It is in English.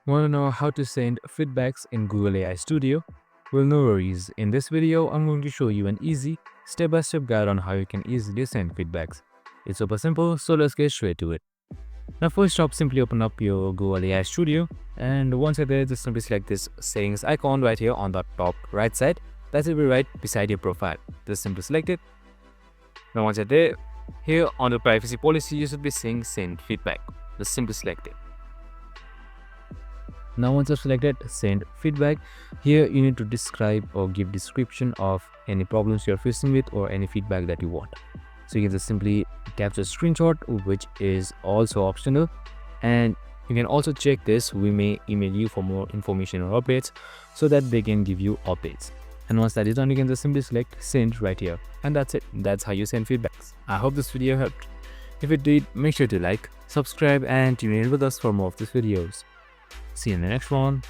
Want to know how to send feedbacks in Google AI Studio? Well, no worries. In this video, I'm going to show you an easy, step-by-step guide on how you can easily send feedbacks. It's super simple, so let's get straight to it. Now, first off, simply open up your Google AI Studio, and once you're there, just simply select this settings icon right here on the top right side. That will be right beside your profile. Just simply select it. Now, once you're there, here on the privacy policy, you should be seeing send feedback. Just simply select it. Now once you've selected send feedback, here you need to describe or give description of any problems you're facing with or any feedback that you want. So you can just simply capture a screenshot, which is also optional, and you can also check this. We may email you for more information or updates so that they can give you updates. And once that is done, you can just simply select send right here, and that's it. That's how you send feedbacks. I hope this video helped. If it did, make sure to like, subscribe, and tune in with us for more of these videos. See you in the next one.